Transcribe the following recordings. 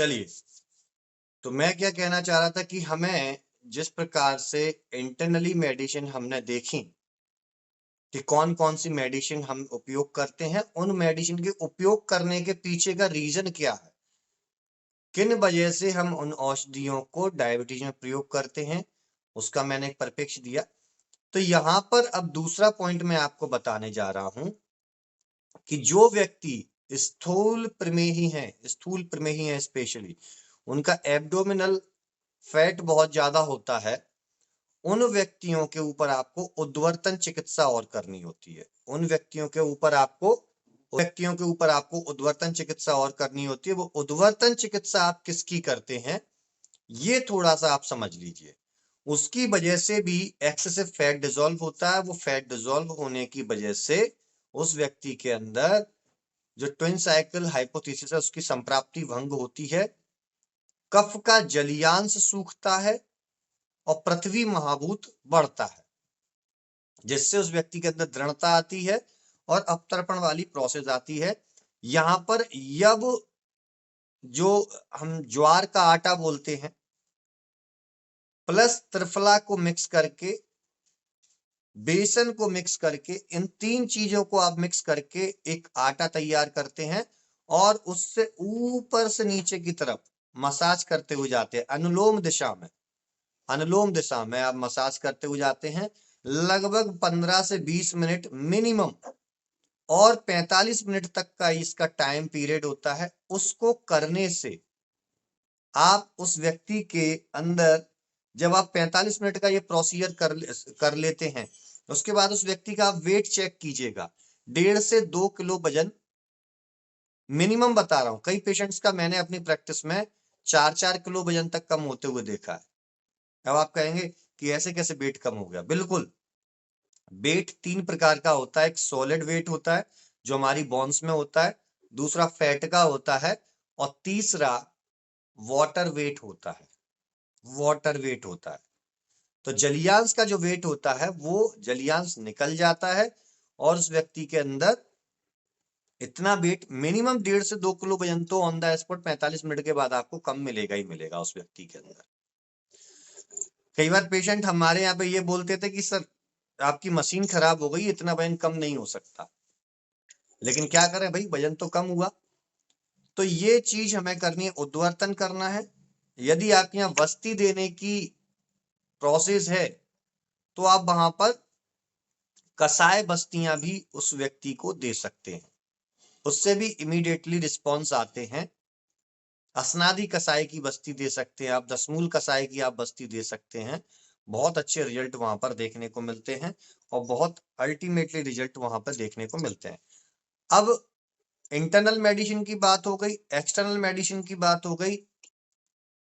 चलिए, तो मैं क्या कहना चाह रहा था कि हमें जिस प्रकार से इंटरनली मेडिसिन हमने देखी कि कौन कौन सी मेडिसिन हम उपयोग करते हैं, उन मेडिसिन के उपयोग करने के पीछे का रीजन क्या है, किन वजह से हम उन औषधियों को डायबिटीज में प्रयोग करते हैं, उसका मैंने एक परिप्रेक्ष्य दिया। तो यहां पर अब दूसरा पॉइंट मैं आपको बताने जा रहा हूं कि जो व्यक्ति स्थूल प्रमेही है स्पेशली, उनका एब्डोमिनल फैट बहुत ज्यादा होता है, उन व्यक्तियों के ऊपर आपको उद्वर्तन चिकित्सा और करनी होती है। उन व्यक्तियों के ऊपर आपको उद्वर्तन चिकित्सा और करनी होती है। वो उद्वर्तन चिकित्सा आप किसकी करते हैं, ये थोड़ा सा आप समझ लीजिए। उसकी वजह से भी एक्सेसिव फैट डिसॉल्व होता है। वो फैट डिसॉल्व होने की वजह से उस व्यक्ति के अंदर जो ट्विन साइकिल हाइपोथेसिस है उसकी संप्राप्ति भंग होती है, कफ का जलीयांश सूखता है और पृथ्वी महाभूत बढ़ता है, जिससे उस व्यक्ति के अंदर दृढ़ता आती है और अपतर्पण वाली प्रोसेस आती है। यहां पर जब जो हम ज्वार का आटा बोलते हैं प्लस त्रिफला को मिक्स करके, बेसन को मिक्स करके, इन तीन चीजों को आप मिक्स करके एक आटा तैयार करते हैं और उससे ऊपर से नीचे की तरफ मसाज करते हुए जाते हैं। अनुलोम दिशा में आप मसाज करते हुए जाते हैं लगभग 15 से 20 मिनट मिनिमम, और 45 मिनट तक का इसका टाइम पीरियड होता है। उसको करने से आप उस व्यक्ति के अंदर, जब आप 45 मिनट का ये प्रोसीजर कर लेते हैं, उसके बाद उस व्यक्ति का आप वेट चेक कीजिएगा। 1.5 से 2 किलो वजन मिनिमम बता रहा हूं। कई पेशेंट्स का मैंने अपनी प्रैक्टिस में 4-4 किलो वजन तक कम होते हुए देखा है। अब आप कहेंगे कि ऐसे कैसे वेट कम हो गया? बिल्कुल, वेट 3 प्रकार का होता है। एक सॉलिड वेट होता है जो हमारी बोन्स में होता है, दूसरा फैट का होता है, और तीसरा वाटर वेट होता है। तो जलियांश का जो वेट होता है वो जलियांश निकल जाता है और उस व्यक्ति के अंदर इतना वेट मिनिमम 1.5 से 2 किलो वजन तो ऑन द स्पॉट 45 मिनट के बाद आपको कम मिलेगा ही मिलेगा उस व्यक्ति के अंदर। कई बार पेशेंट हमारे यहाँ पे ये बोलते थे कि सर आपकी मशीन खराब हो गई, इतना वजन कम नहीं हो सकता। लेकिन क्या करें भाई, वजन तो कम हुआ। तो ये चीज हमें करनी है, उद्वर्तन करना है। यदि आपके यहाँ वस्ती देने की प्रोसेस है तो आप वहां पर कसाय बस्तियां भी उस व्यक्ति को दे सकते हैं, उससे भी इमीडिएटली रिस्पॉन्स आते हैं। असनादी कसाय की बस्ती दे सकते हैं आप, दसमूल कसाय की आप बस्ती दे सकते हैं। बहुत अच्छे रिजल्ट वहां पर देखने को मिलते हैं और बहुत अल्टीमेटली रिजल्ट वहां पर देखने को मिलते हैं। अब इंटरनल मेडिसिन की बात हो गई, एक्सटर्नल मेडिसिन की बात हो गई।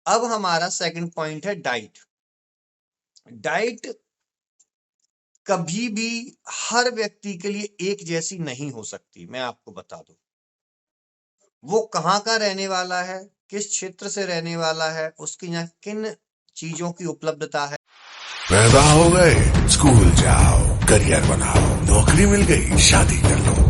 अब हमारा सेकंड पॉइंट है डाइट कभी भी हर व्यक्ति के लिए एक जैसी नहीं हो सकती। मैं आपको बता दूं, वो कहाँ का रहने वाला है, किस क्षेत्र से रहने वाला है, उसकी यहाँ किन चीजों की उपलब्धता है। पैदा हो गए, स्कूल जाओ, करियर बनाओ, नौकरी मिल गई, शादी कर लो।